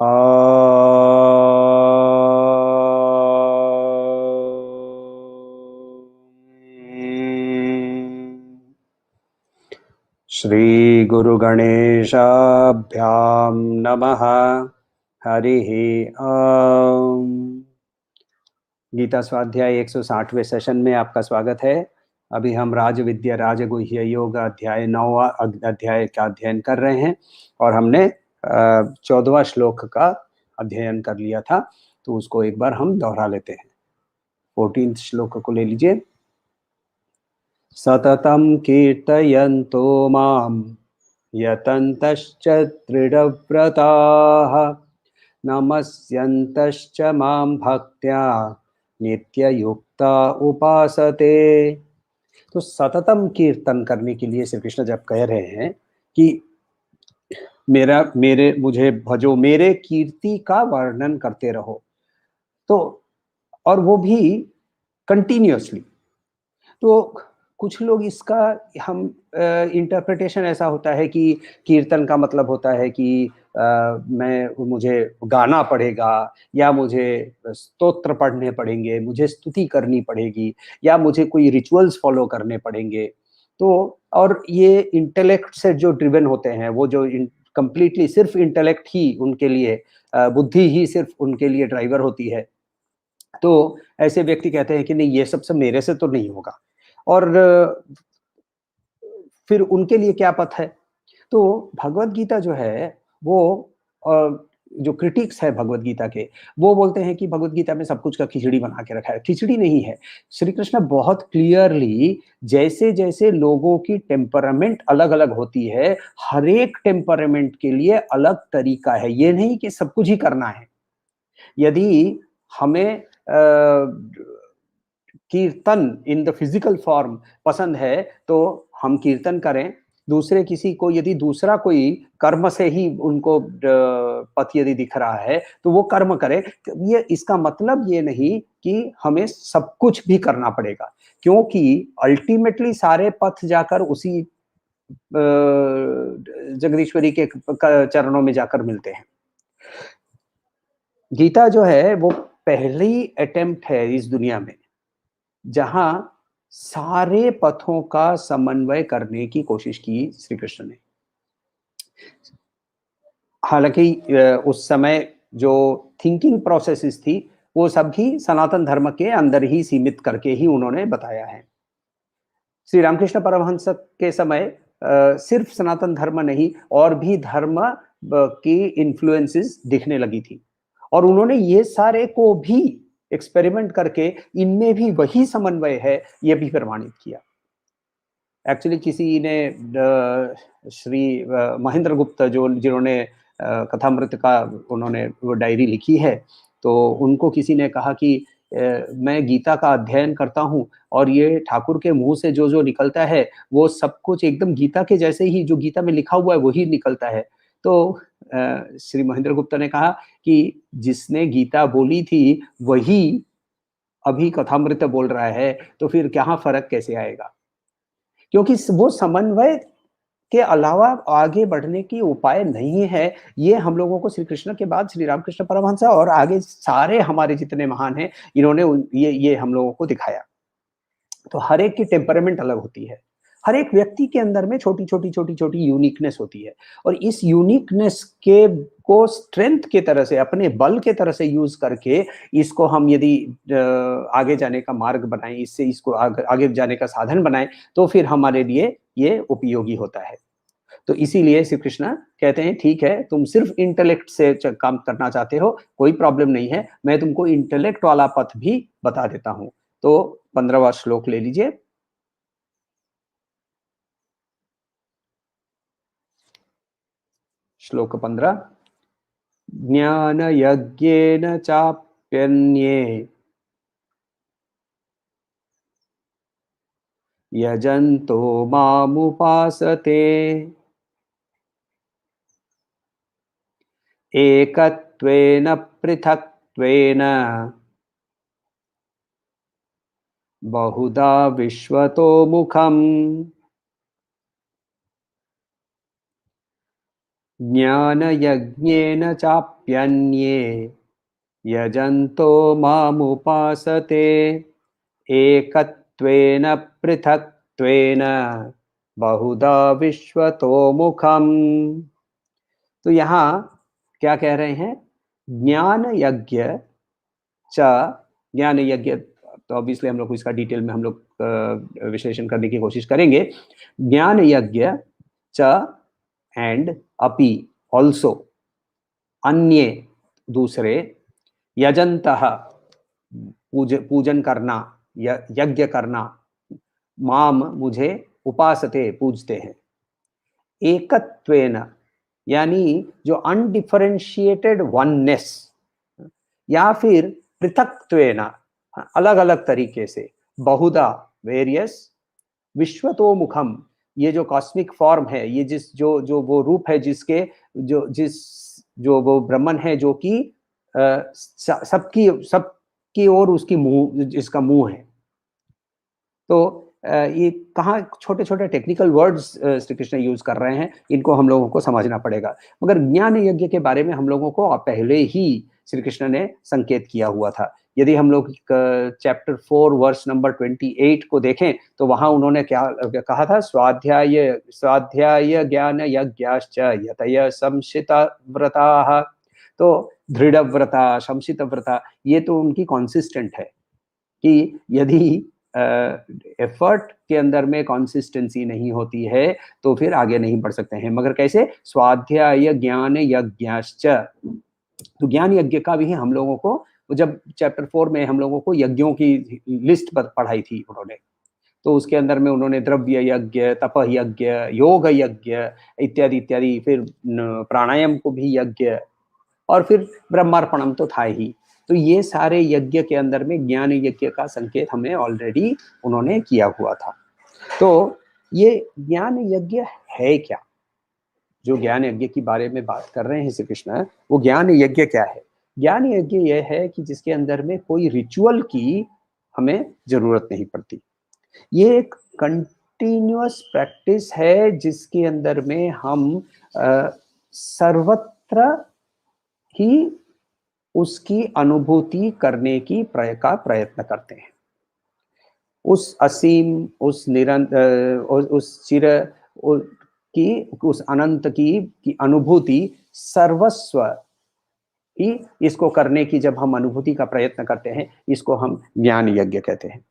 श्री गुरु गणेशाभ्याम नमः। हरिः ओम। गीता स्वाध्याय 160वें सेशन में आपका स्वागत है। अभी हम राजविद्या राजगुह्य योग अध्याय 9वां अध्याय का अध्ययन कर रहे हैं और हमने 14वां श्लोक का अध्ययन कर लिया था, तो उसको एक बार हम दोहरा लेते हैं। 14th श्लोक को ले लीजिए। सततं कीर्तयन्तो मां यतन्तश्च दृढव्रताः नमस्यन्तश्च मां भक्त्या नित्ययुक्ता उपासते। तो सततम कीर्तन करने के लिए श्री कृष्ण जब कह रहे हैं कि मुझे भजो, मेरे कीर्ति का वर्णन करते रहो, तो और वो भी कंटिन्यूअसली, तो कुछ लोग इसका हम इंटरप्रिटेशन ऐसा होता है कि कीर्तन का मतलब होता है कि मुझे गाना पड़ेगा या मुझे स्तोत्र पढ़ने पड़ेंगे, मुझे स्तुति करनी पड़ेगी या मुझे कोई रिचुअल्स फॉलो करने पड़ेंगे। तो और ये इंटेलेक्ट से जो ड्रिवन होते हैं, वो जो कंप्लीटली सिर्फ इंटेलेक्ट ही उनके लिए, बुद्धि ही सिर्फ उनके लिए ड्राइवर होती है, तो ऐसे व्यक्ति कहते हैं कि नहीं, ये सब मेरे से तो नहीं होगा। और फिर उनके लिए क्या पथ है? तो भगवत गीता जो है वो जो क्रिटिक्स है भगवत गीता के, वो बोलते हैं कि भगवत गीता में सब कुछ का खिचड़ी बना के रखा है। खिचड़ी नहीं है। श्री कृष्ण बहुत क्लियरली, जैसे जैसे लोगों की टेम्परामेंट अलग अलग होती है, हर एक टेम्परामेंट के लिए अलग तरीका है। ये नहीं कि सब कुछ ही करना है। यदि हमें कीर्तन इन द फिजिकल फॉर्म पसंद है तो हम कीर्तन करें। दूसरे किसी को, यदि दूसरा कोई कर्म से ही उनको पथ यदि दिख रहा है तो वो कर्म करे। ये इसका मतलब ये नहीं कि हमें सब कुछ भी करना पड़ेगा, क्योंकि अल्टीमेटली सारे पथ जाकर उसी जगदीश्वरी के चरणों में जाकर मिलते हैं। गीता जो है वो पहली अटेम्प्ट है इस दुनिया में जहां सारे पथों का समन्वय करने की कोशिश की श्री कृष्ण ने। हालांकि उस समय जो थिंकिंग प्रोसेसेस थी वो सब भी सनातन धर्म के अंदर ही सीमित करके ही उन्होंने बताया है। श्री रामकृष्ण परमहंस के समय सिर्फ सनातन धर्म नहीं, और भी धर्म की इन्फ्लुएंसेस दिखने लगी थी, और उन्होंने ये सारे को भी एक्सपेरिमेंट करके इनमें भी वही समन्वय है ये भी प्रमाणित किया। एक्चुअली किसी ने श्री महेंद्र गुप्त जिन्होंने कथामृत का उन्होंने वो डायरी लिखी है, तो उनको किसी ने कहा कि मैं गीता का अध्ययन करता हूँ और ये ठाकुर के मुंह से जो जो निकलता है वो सब कुछ एकदम गीता के जैसे ही, जो गीता में लिखा हुआ है वही निकलता है। तो श्री महेंद्र गुप्ता ने कहा कि जिसने गीता बोली थी वही अभी कथामृत बोल रहा है, तो फिर क्या फर्क कैसे आएगा? क्योंकि वो समन्वय के अलावा आगे बढ़ने की उपाय नहीं है। ये हम लोगों को श्री कृष्ण के बाद श्री रामकृष्ण परमहंस और आगे सारे हमारे जितने महान हैं, इन्होंने ये हम लोगों को दिखाया। तो हर एक की टेम्परामेंट अलग होती है। हर एक व्यक्ति के अंदर में छोटी छोटी छोटी छोटी यूनिकनेस होती है, और इस यूनिकनेस के को स्ट्रेंथ के तरह से, अपने बल के तरह से यूज करके इसको हम यदि आगे जाने का मार्ग बनाएं, इससे इसको आगे जाने का साधन बनाएं, तो फिर हमारे लिए ये उपयोगी होता है। तो इसीलिए श्री कृष्ण कहते हैं ठीक है, तुम सिर्फ इंटेलेक्ट से काम करना चाहते हो, कोई प्रॉब्लम नहीं है, मैं तुमको इंटेलेक्ट वाला पथ भी बता देता हूं। तो 15वां श्लोक ले लीजिए। श्लोक 15। ज्ञान यज्ञेन चाप्यन्ये यजन्तो मामुपासते एकत्वेन पृथक्त्वेन बहुधा विश्वतो मुखम्। ज्ञान यज्ञेन चाप्यन्ये प्यन्ये यजन्तो मामुपासते एकत्वेन पृथक्त्वेन बहुधा विश्वतो मुखम। तो यहाँ क्या कह रहे हैं? ज्ञान यज्ञ च, ज्ञान यज्ञ तो ऑब्वियसली हम लोग इसका डिटेल में हम लोग विश्लेषण करने की कोशिश करेंगे। ज्ञान यज्ञ च एंड अपि ऑल्सो, अन्य दूसरे, यजंतः पूजन करना, यज्ञ करना, माम मुझे, उपासते पूजते हैं, एकत्वेन यानी जो अनडिफरेंशिएटेड वननेस, या फिर पृथक्त्वेन अलग अलग तरीके से, बहुधा वेरियस, विश्वतो मुखम ये जो कॉस्मिक फॉर्म है, ये जो जो वो रूप है जिसके जो वो ब्रह्मन है जो कि सबकी ओर उसकी मुंह, जिसका मुंह है। तो ये कहाँ छोटे छोटे technical words Shri Krishna use कर रहे हैं, इनको हम लोगों को समझना पड़ेगा। मगर ज्ञान यज्ञ के बारे में हम लोगों को पहले ही श्री कृष्ण ने संकेत किया हुआ था। यदि हम लोग चैप्टर 4 वर्स नंबर 28 को देखें तो वहां उन्होंने क्या कहा था? स्वाध्याय ज्ञान यज्ञाश्च यतय संशिता व्रता। तो दृढ़ व्रता, संशित व्रता, ये तो उनकी कॉन्सिस्टेंट है कि यदि एफर्ट के अंदर में कंसिस्टेंसी नहीं होती है तो फिर आगे नहीं बढ़ सकते हैं। मगर कैसे? स्वाध्याय ज्ञान यज्ञाश्च, तो ज्ञान यज्ञ का भी हम लोगों को, जब चैप्टर 4 में हम लोगों को यज्ञों की लिस्ट पढ़ाई थी उन्होंने, तो उसके अंदर में उन्होंने द्रव्य यज्ञ, तप यज्ञ, योग यज्ञ इत्यादि इत्यादि, फिर प्राणायाम को भी यज्ञ, और फिर ब्रह्मार्पणम तो था ही। तो ये सारे यज्ञ के अंदर में ज्ञान यज्ञ का संकेत हमें ऑलरेडी उन्होंने किया हुआ था। तो ये ज्ञान यज्ञ है क्या? जो ज्ञान यज्ञ की बारे में बात कर रहे हैं श्री कृष्ण, वो ज्ञान यज्ञ क्या है? ज्ञान यज्ञ यह है कि जिसके अंदर में कोई रिचुअल की हमें जरूरत नहीं पड़ती। ये एक कंटिन्यूअस प्रैक्टिस है जिसके अंदर में हम सर्वत्र ही उसकी अनुभूति करने की प्रयत्न करते हैं। उस असीम, उस निरंतर, उस चिर की, उस अनंत की अनुभूति, सर्वस्व ही इसको करने की जब हम अनुभूति का प्रयत्न करते हैं, इसको हम ज्ञान यज्ञ कहते हैं।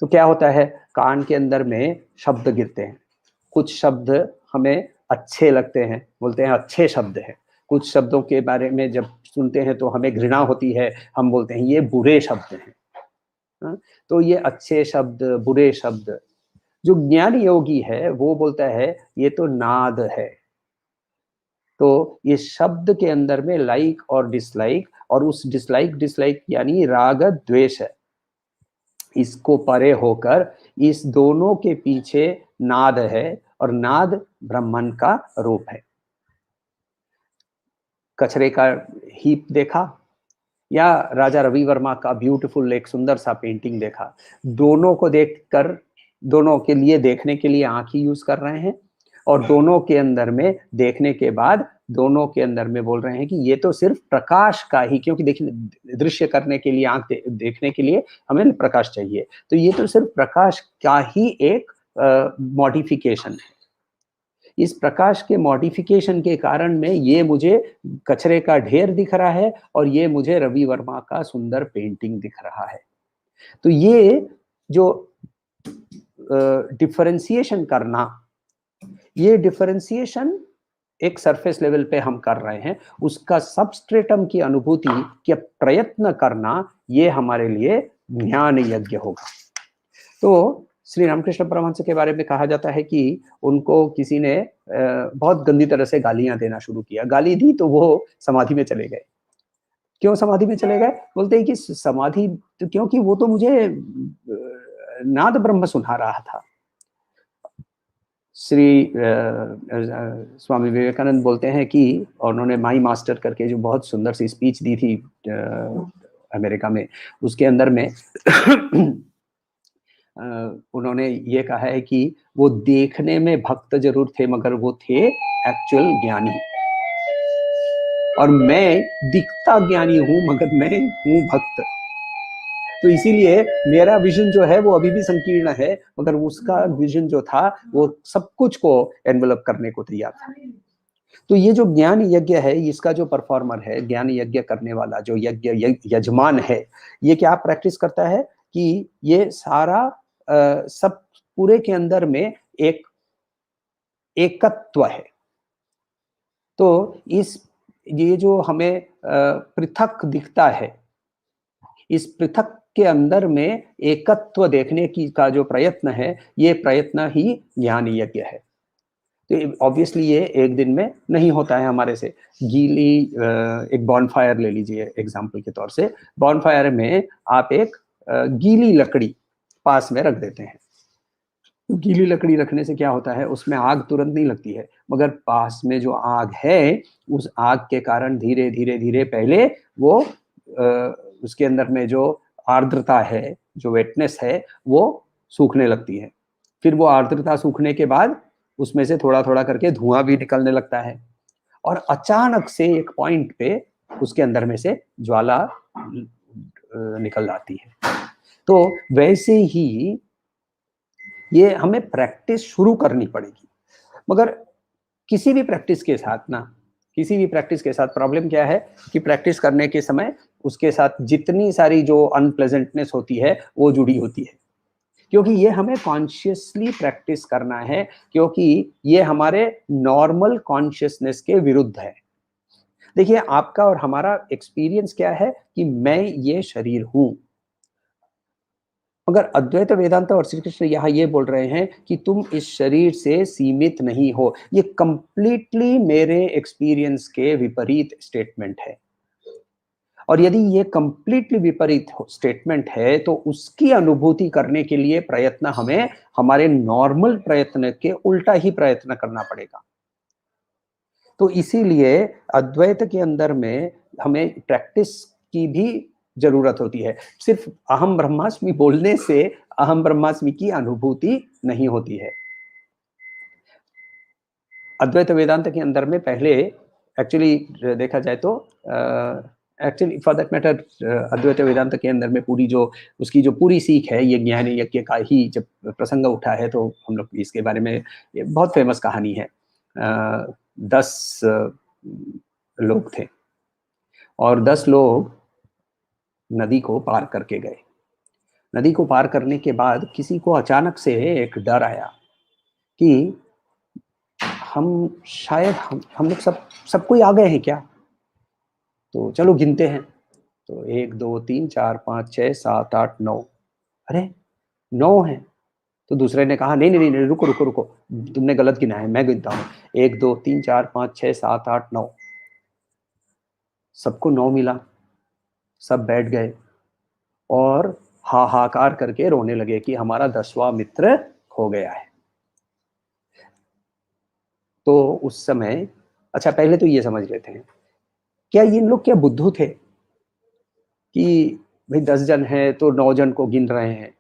तो क्या होता है? कान के अंदर में शब्द गिरते हैं, कुछ शब्द हमें अच्छे लगते हैं, बोलते हैं अच्छे शब्द हैं। कुछ शब्दों के बारे में जब सुनते हैं तो हमें घृणा होती है, हम बोलते हैं ये बुरे शब्द हैं। तो ये अच्छे शब्द, बुरे शब्द, जो ज्ञान योगी है वो बोलता है ये तो नाद है। तो ये शब्द के अंदर में लाइक और डिसलाइक, और उस डिसलाइक यानी राग द्वेष है, इसको परे होकर इस दोनों के पीछे नाद है, और नाद ब्रह्मन का रूप है। कचरे का हीप देखा या राजा रवि वर्मा का ब्यूटीफुल एक सुंदर सा पेंटिंग देखा, दोनों को देखकर, दोनों के लिए देखने के लिए आंख ही यूज कर रहे हैं, और दोनों के अंदर में देखने के बाद दोनों के अंदर में बोल रहे हैं कि ये तो सिर्फ प्रकाश का ही, क्योंकि देखने, दृश्य करने के लिए आंख देखने के लिए हमें प्रकाश चाहिए, तो ये तो सिर्फ प्रकाश का ही एक मॉडिफिकेशन है। इस प्रकाश के मॉडिफिकेशन के कारण में ये मुझे कचरे का ढेर दिख रहा है और ये मुझे रवि वर्मा का सुंदर पेंटिंग दिख रहा है। तो ये जो डिफरेंशिएशन करना, ये डिफरेंशिएशन एक सरफेस लेवल पे हम कर रहे हैं, उसका सबस्ट्रेटम की अनुभूति के प्रयत्न करना, ये हमारे लिए ज्ञान यज्ञ होगा। तो श्री रामकृष्ण परमहंस के बारे में कहा जाता है कि उनको किसी ने बहुत गंदी तरह से गालियां देना शुरू किया। गाली दी तो वो समाधि में चले गए। क्यों समाधि में चले गए? बोलते हैं कि समाधि तो क्योंकि वो तो मुझे नाद ब्रह्म सुना रहा था। श्री स्वामी विवेकानंद बोलते हैं कि, और उन्होंने माई मास्टर करके जो बहुत सुंदर सी स्पीच दी थी अमेरिका में, उसके अंदर में उन्होंने ये कहा है कि वो देखने में भक्त जरूर थे मगर वो थे एक्चुअल ज्ञानी। और मैं दिखता ज्ञानी हूं मगर मैं हूं भक्त। तो इसीलिए मेरा विजन जो है वो अभी भी संकीर्ण है, मगर उसका विजन जो था वो सब कुछ को एनवेलप करने को तैयार था। तो ये जो ज्ञान यज्ञ है, इसका जो परफॉर्मर है, ज्ञान यज्ञ करने वाला जो यजमान है, ये क्या प्रैक्टिस करता है कि ये सारा सब पूरे के अंदर में एक एकत्व है। तो ये जो हमें पृथक दिखता है, इस पृथक के अंदर में एकत्व देखने की का जो प्रयत्न है, ये प्रयत्न ही ज्ञान यज्ञ है। तो ऑब्वियसली ये एक दिन में नहीं होता है हमारे से। गीली एक बॉनफायर ले लीजिए एग्जाम्पल के तौर से। बॉनफायर में आप एक गीली लकड़ी पास में रख देते हैं। तो गीली लकड़ी रखने से क्या होता है, उसमें आग तुरंत नहीं लगती है, मगर पास में जो आग है, उस आग के कारण धीरे धीरे धीरे पहले वो उसके अंदर में जो आर्द्रता है, जो वेटनेस है, वो सूखने लगती है। फिर वो आर्द्रता सूखने के बाद उसमें से थोड़ा थोड़ा करके धुआं भी निकलने लगता है, और अचानक से एक पॉइंट पे उसके अंदर में से ज्वाला निकल आती है। तो वैसे ही ये हमें प्रैक्टिस शुरू करनी पड़ेगी। मगर किसी भी प्रैक्टिस के साथ ना, किसी भी प्रैक्टिस के साथ प्रॉब्लम क्या है कि प्रैक्टिस करने के समय उसके साथ जितनी सारी जो अनप्लेजेंटनेस होती है वो जुड़ी होती है, क्योंकि ये हमें कॉन्शियसली प्रैक्टिस करना है, क्योंकि ये हमारे नॉर्मल कॉन्शियसनेस के विरुद्ध है। देखिए, आपका और हमारा एक्सपीरियंस क्या है कि मैं ये शरीर हूं, मगर अद्वैत वेदांत और श्री कृष्ण यहाँ ये बोल रहे हैं कि तुम इस शरीर से सीमित नहीं हो। ये कंप्लीटली मेरे एक्सपीरियंस के विपरीत स्टेटमेंट है, और यदि ये कंप्लीटली विपरीत स्टेटमेंट है तो उसकी अनुभूति करने के लिए प्रयत्न हमें हमारे नॉर्मल प्रयत्न के उल्टा ही प्रयत्न करना पड़ेगा। तो इसीलिए अद्वैत के अंदर में हमें प्रैक्टिस की भी जरूरत होती है। सिर्फ अहम ब्रह्मास्मि बोलने से अहम ब्रह्मास्मि की अनुभूति नहीं होती है। अद्वैत वेदांत के अंदर में पहले एक्चुअली देखा जाए तो एक्चुअली फॉर दैट मैटर अद्वैत वेदांत के अंदर में पूरी जो उसकी जो पूरी सीख है, ये ज्ञान यज्ञ का ही जब प्रसंग उठा है तो हम लोग इसके बारे में, ये बहुत फेमस कहानी है। 10 लोग थे और 10 लोग नदी को पार करके गए। नदी को पार करने के बाद किसी को अचानक से एक डर आया कि हम शायद हम लोग सब कोई आ गए हैं क्या। तो चलो गिनते हैं। तो 1 2 3 4 5 6 7 8 9। अरे 9 है। तो दूसरे ने कहा नहीं नहीं नहीं, रुको रुको रुको, तुमने गलत गिना है, मैं गिनता हूँ। 1 2 3 4 5 6 7 8 9। सबको 9 मिला। सब बैठ गए और हाहाकार करके रोने लगे कि हमारा 10वां मित्र खो गया है। तो उस समय, अच्छा पहले तो ये समझ लेते हैं, क्या ये लोग क्या बुद्धू थे कि भाई 10 जन है तो 9 जन को गिन रहे हैं।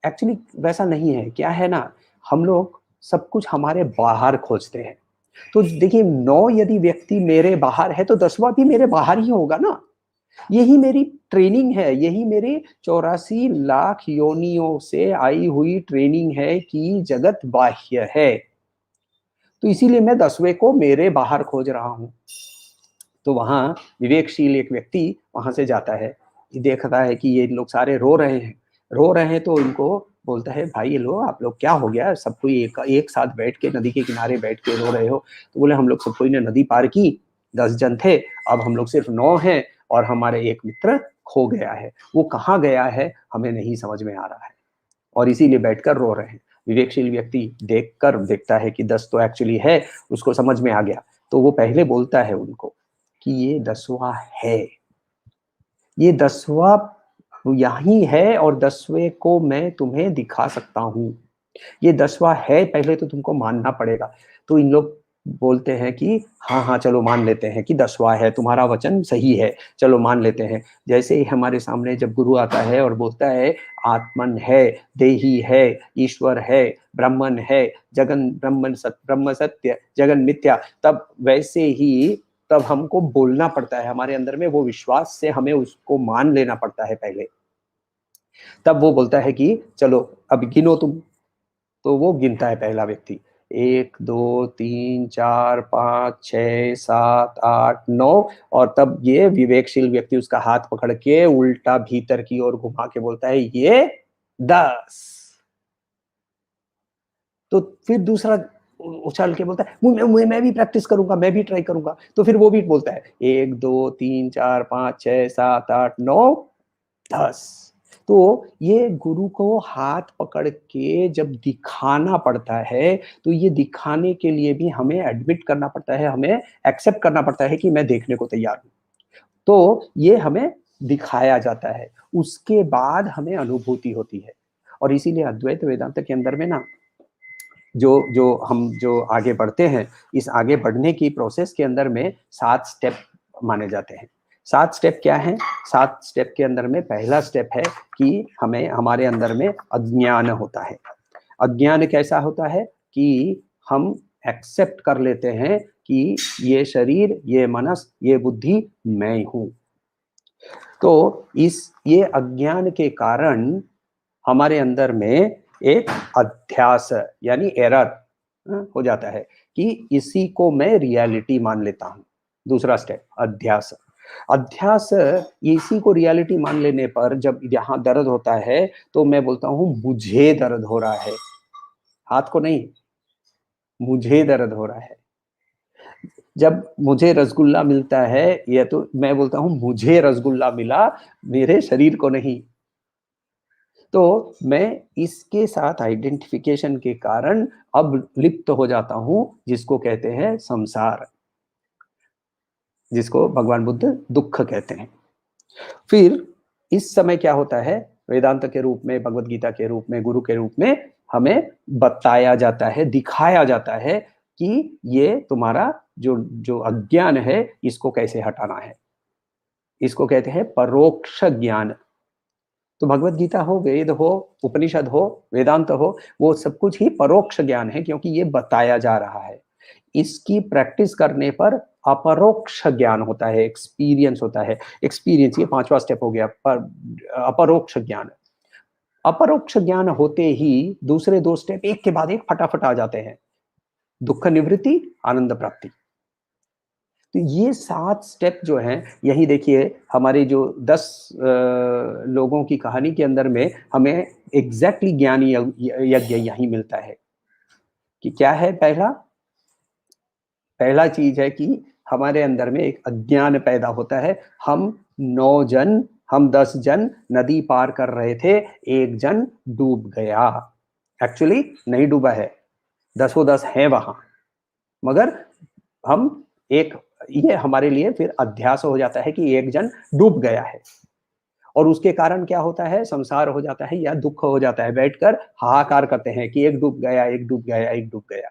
एक्चुअली वैसा नहीं है। क्या है ना, हम लोग सब कुछ हमारे बाहर खोजते हैं। तो देखिए, 9 यदि व्यक्ति मेरे बाहर है तो 10वां भी मेरे बाहर ही होगा ना। यही मेरी ट्रेनिंग है, यही मेरे 84 लाख योनियों से आई हुई ट्रेनिंग है कि जगत बाह्य है। तो इसीलिए मैं 10वें को मेरे बाहर खोज रहा हूं। तो वहां विवेकशील एक व्यक्ति वहां से जाता है, देखता है कि ये लोग सारे रो रहे हैं। रो रहे हैं तो इनको बोलता है, भाई ये लोग, आप लोग क्या हो गया, सब कोई एक साथ बैठ के नदी के किनारे बैठ के रो रहे हो। तो बोले, हम लोग सब कोई ने नदी पार की, 10 जन थे, अब हम लोग सिर्फ 9 हैं और हमारे एक मित्र खो गया है। वो कहाँ गया है हमें नहीं समझ में आ रहा है, और इसीलिए बैठकर रो रहे हैं। विवेकशील व्यक्ति देखकर देखता है कि 10 तो एक्चुअली है, उसको समझ में आ गया। तो वो पहले बोलता है उनको कि ये 10वां है, ये 10वां यही है, और 10वें को मैं तुम्हें दिखा सकता हूं। ये 10वां है, पहले तो तुमको मानना पड़ेगा। तो इन लोग बोलते हैं कि हाँ हाँ चलो मान लेते हैं कि 10वां है, तुम्हारा वचन सही है, चलो मान लेते हैं। जैसे ही हमारे सामने जब गुरु आता है और बोलता है आत्मन है, देही है, ईश्वर है, ब्रह्मन है, जगन ब्रह्मन सत्य, ब्रह्म सत्य, जगन मिथ्या, तब वैसे ही तब हमको बोलना पड़ता है, हमारे अंदर में वो विश्वास से हमें उसको मान लेना पड़ता है पहले। तब वो बोलता है कि चलो अब गिनो तुम। तो वो गिनता है पहला व्यक्ति, 1 2 3 4 5 6 7 8 9, और तब ये विवेकशील व्यक्ति उसका हाथ पकड़ के उल्टा भीतर की ओर घुमा के बोलता है ये 10। तो फिर दूसरा उछाल के बोलता है मैं भी प्रैक्टिस करूंगा, मैं भी ट्राई करूंगा। तो फिर वो भी बोलता है 1 2 3 4 5 6 7 8 9 10। तो ये गुरु को हाथ पकड़ के जब दिखाना पड़ता है, तो ये दिखाने के लिए भी हमें एडमिट करना पड़ता है, हमें एक्सेप्ट करना पड़ता है कि मैं देखने को तैयार हूँ। तो ये हमें दिखाया जाता है, उसके बाद हमें अनुभूति होती है। और इसीलिए अद्वैत वेदांत के अंदर में ना जो आगे बढ़ते हैं, इस आगे बढ़ने की प्रोसेस के अंदर में 7 स्टेप माने जाते हैं। 7 स्टेप क्या हैं? 7 स्टेप के अंदर में पहला स्टेप है कि हमारे अंदर में अज्ञान होता है। अज्ञान कैसा होता है कि हम एक्सेप्ट कर लेते हैं कि ये शरीर, ये मनस, ये बुद्धि मैं हूँ। तो ये अज्ञान के कारण हमारे अंदर में एक अध्यास यानी एरर हो जाता है कि इसी को मैं रियलिटी मान लेता हूं। दूसरा स्टेप अध्यास। अध्यास, इसी को रियलिटी मान लेने पर जब यहां दर्द होता है तो मैं बोलता हूं मुझे दर्द हो रहा है, हाथ को नहीं, मुझे दर्द हो रहा है। जब मुझे रसगुल्ला मिलता है, या तो मैं बोलता हूं मुझे रसगुल्ला मिला, मेरे शरीर को नहीं। तो मैं इसके साथ आइडेंटिफिकेशन के कारण अब लिप्त हो जाता हूं, जिसको कहते हैं संसार, जिसको भगवान बुद्ध दुख कहते हैं। फिर इस समय क्या होता है, वेदांत के रूप में, भगवत गीता के रूप में, गुरु के रूप में हमें बताया जाता है, दिखाया जाता है कि ये तुम्हारा जो जो अज्ञान है, इसको कैसे हटाना है। इसको कहते हैं परोक्ष ज्ञान। तो भगवत गीता हो, वेद हो, उपनिषद हो, वेदांत हो, वो सब कुछ ही परोक्ष ज्ञान है, क्योंकि ये बताया जा रहा है। इसकी प्रैक्टिस करने पर अपरोक्ष ज्ञान होता है, एक्सपीरियंस होता है। एक्सपीरियंस, ये 5वां स्टेप हो गया, पर अपरोक्ष ज्ञान। अपरोक्ष ज्ञान होते ही दूसरे 2 स्टेप एक के बाद एक फटाफट आ जाते हैं। दुख निवृत्ति, आनंद प्राप्ति। तो ये 7 स्टेप जो हैं, यही देखिए हमारे जो 10 लोगों की कहानी के अंदर में हमें एग्जैक्टली ज्ञान यज्ञ यही मिलता है कि क्या है। पहला चीज है कि हमारे अंदर में एक अज्ञान पैदा होता है। हम 10 जन नदी पार कर रहे थे, एक जन डूब गया। एक्चुअली नहीं डूबा है, 10 हैं वहां, मगर हम एक, ये हमारे लिए फिर अध्यास हो जाता है कि एक जन डूब गया है, और उसके कारण क्या होता है, संसार हो जाता है या दुख हो जाता है। बैठकर हाहाकार करते हैं कि एक डूब गया, एक डूब गया, एक डूब गया।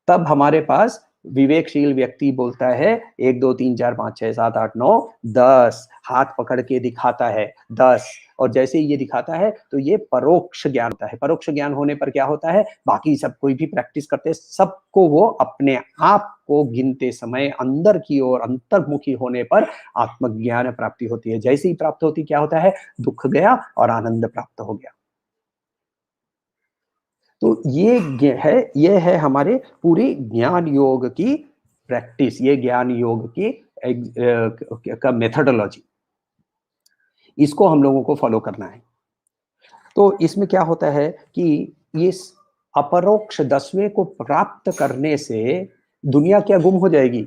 तब हमारे पास विवेकशील व्यक्ति बोलता है 1 2 3 4 5 6 7 8 9 10, हाथ पकड़ के दिखाता है 10। और जैसे ही ये दिखाता है तो ये परोक्ष ज्ञान होता है। परोक्ष ज्ञान होने पर क्या होता है, बाकी सब कोई भी प्रैक्टिस करते हैं, सबको वो अपने आप को गिनते समय अंदर की ओर अंतर्मुखी होने पर आत्मज्ञान प्राप्ति होती है। जैसे ही प्राप्त होती, क्या होता है, दुख गया और आनंद प्राप्त हो गया। तो ये है हमारे पूरी ज्ञान योग की प्रैक्टिस, ये ज्ञान योग की का मेथोडोलॉजी, इसको हम लोगों को फॉलो करना है। तो इसमें क्या होता है कि इस अपरोक्ष 10वें को प्राप्त करने से दुनिया क्या गुम हो जाएगी।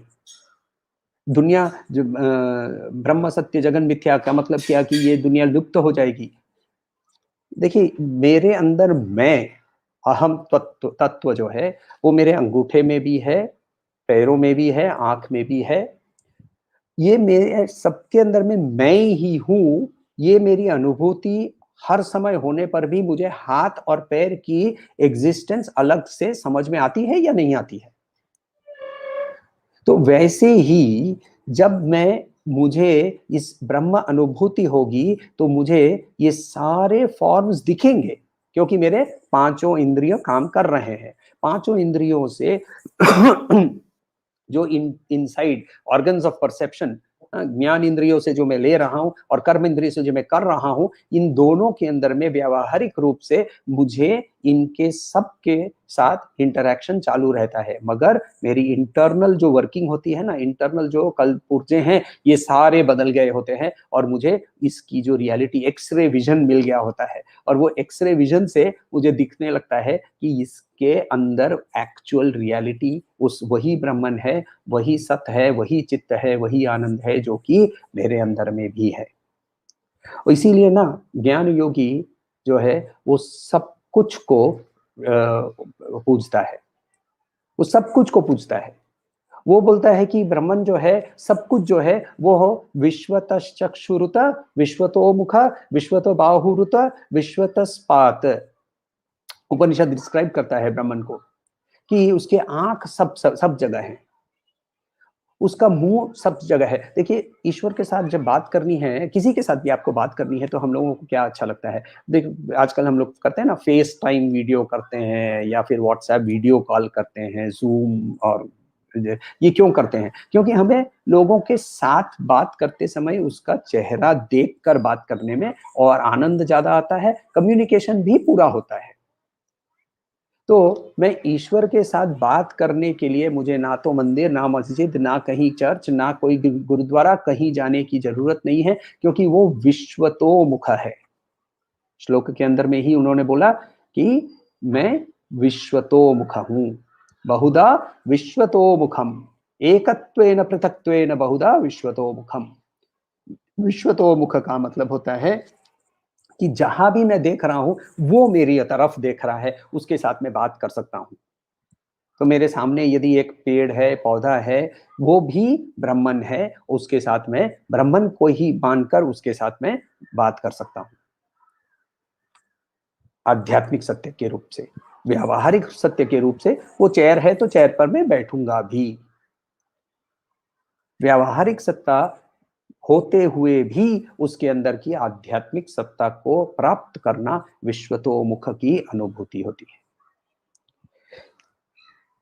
दुनिया जो ब्रह्म सत्य जगन मिथ्या का मतलब क्या कि ये दुनिया लुप्त हो जाएगी। देखिए मेरे अंदर मैं, अहम तत्व जो है वो मेरे अंगूठे में भी है, पैरों में भी है, आंख में भी है। ये मेरे सबके अंदर में मैं ही हूं। ये मेरी अनुभूति हर समय होने पर भी मुझे हाथ और पैर की एग्जिस्टेंस अलग से समझ में आती है या नहीं आती है। तो वैसे ही जब मुझे इस ब्रह्म अनुभूति होगी तो मुझे ये सारे फॉर्म्स दिखेंगे, क्योंकि मेरे 5 इंद्रिय काम कर रहे हैं। 5 इंद्रियों से जो इनसाइड ऑर्गन्स ऑफ परसेप्शन, ज्ञान इंद्रियों से जो मैं ले रहा हूं और कर्म इंद्रियों से जो मैं कर रहा हूं, इन दोनों के अंदर में व्यावहारिक रूप से मुझे इनके सब के साथ इंटरेक्शन चालू रहता है, मगर मेरी इंटरनल जो वर्किंग होती है ना, इंटरनल जो कल पुर्जे हैं, ये सारे बदल गए होते हैं और मुझे इसकी जो रियलिटी एक्सरे विजन मिल गया होता है और वो एक्सरे विजन से मुझे दिखने लगता है कि इसके अंदर एक्चुअल रियलिटी उस वही ब्रह्मन है, वही सत्य है, वही चित्त है, वही आनंद है जो कि मेरे अंदर में भी है। और इसीलिए ना ज्ञान योगी जो है वो सब कुछ को पूजता है, वो सब कुछ को पूजता है। वो बोलता है कि ब्रह्मन जो है, सब कुछ जो है वो हो विश्वतश्चक्षुरुत, विश्वतो मुख, विश्वतो बाहुरुत, विश्वतस्पात। उपनिषद डिस्क्राइब करता है ब्रह्मन को कि उसके आंख सब जगह है, उसका मुंह सब जगह है। देखिए, ईश्वर के साथ जब बात करनी है, किसी के साथ भी आपको बात करनी है, तो हम लोगों को क्या अच्छा लगता है? देख, आजकल हम लोग करते हैं ना, फेस टाइम वीडियो करते हैं या फिर व्हाट्सएप वीडियो कॉल करते हैं, जूम, और ये क्यों करते हैं? क्योंकि हमें लोगों के साथ बात करते समय उसका चेहरा देखकर बात करने में और आनंद ज्यादा आता है, कम्युनिकेशन भी पूरा होता है। तो मैं ईश्वर के साथ बात करने के लिए मुझे ना तो मंदिर, ना मस्जिद, ना कहीं चर्च, ना कोई गुरुद्वारा, कहीं जाने की जरूरत नहीं है, क्योंकि वो विश्वतोमुख है। श्लोक के अंदर में ही उन्होंने बोला कि मैं विश्वतोमुख हूं, बहुधा विश्वतोमुखम, एकत्वेन पृथक्त्वेन बहुधा विश्वतोमुखम। विश्वतोमुख का मतलब होता है कि जहां भी मैं देख रहा हूं वो मेरी तरफ देख रहा है, उसके साथ मैं बात कर सकता हूं। तो मेरे सामने यदि एक पेड़ है, पौधा है, वो भी ब्रह्मन है, उसके साथ में ब्रह्मन को ही मानकर उसके साथ में बात कर सकता हूं, आध्यात्मिक सत्य के रूप से। व्यावहारिक सत्य के रूप से वो चेयर है तो चेयर पर मैं बैठूंगा भी। व्यावहारिक सत्ता होते हुए भी उसके अंदर की आध्यात्मिक सत्ता को प्राप्त करना विश्वतोमुख की अनुभूति होती है।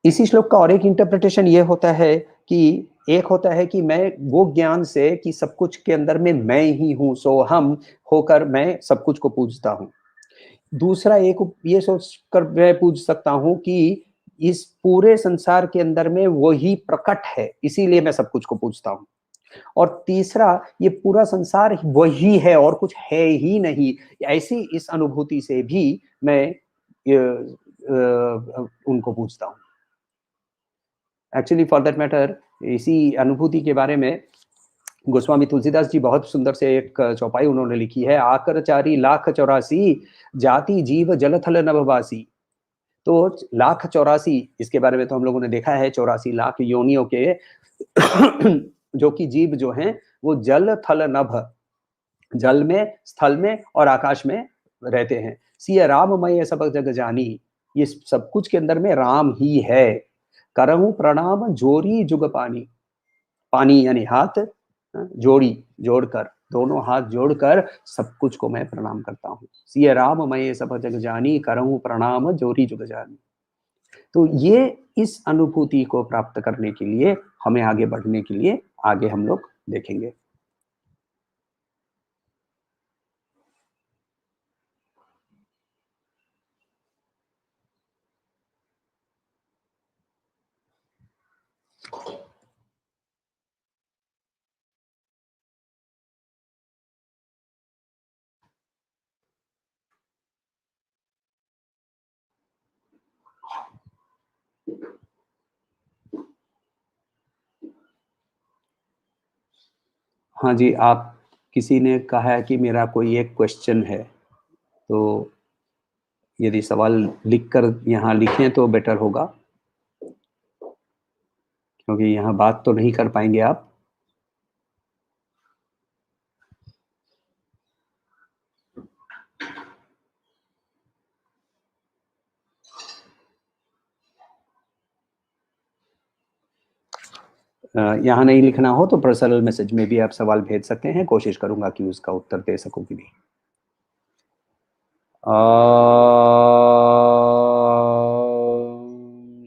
इसी श्लोक का और एक इंटरप्रिटेशन ये होता है कि एक होता है कि मैं वो ज्ञान से कि सब कुछ के अंदर में मैं ही हूं, सो हम होकर मैं सब कुछ को पूजता हूं। दूसरा एक ये सोच कर मैं पूज सकता हूं कि इस पूरे संसार के अंदर में वही प्रकट है, इसीलिए मैं सब कुछ को पूजता हूं। और तीसरा, ये पूरा संसार वही है और कुछ है ही नहीं, ऐसी इस अनुभूति से भी मैं उनको पूजता हूं। एक्चुअली फॉर दैट मैटर, इसी अनुभूति के बारे में गोस्वामी तुलसीदास जी बहुत सुंदर से एक चौपाई उन्होंने लिखी है, आकर चारी लाख 84 जाति जीव जलथल नभवासी। तो लाख 84, इसके बारे में तो हम लोगों ने देखा है, 84 लाख योनियों के जो कि जीव जो हैं वो जल थल नभ, जल में, स्थल में और आकाश में रहते हैं। सिय राममय सब जग जानी, ये सब कुछ के अंदर में राम ही है। करहूं प्रणाम जोरी जुग पानी, पानी यानी हाथ, जोड़ी जोड़कर, दोनों हाथ जोड़कर सब कुछ को मैं प्रणाम करता हूँ। सिय राममय सब जग जानी, करहूं प्रणाम जोरी जुग जानी। तो ये इस अनुभूति को प्राप्त करने के लिए, हमें आगे बढ़ने के लिए आगे हम लोग देखेंगे। हाँ जी, आप किसी ने कहा है कि मेरा कोई एक क्वेश्चन है, तो यदि सवाल लिखकर यहाँ लिखें तो बेटर होगा, क्योंकि यहाँ बात तो नहीं कर पाएंगे आप। यहाँ नहीं लिखना हो तो पर्सनल मैसेज में भी आप सवाल भेज सकते हैं, कोशिश करूंगा कि उसका उत्तर दे सकूं कि नहीं।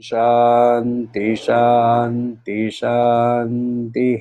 शांति शांति शांति।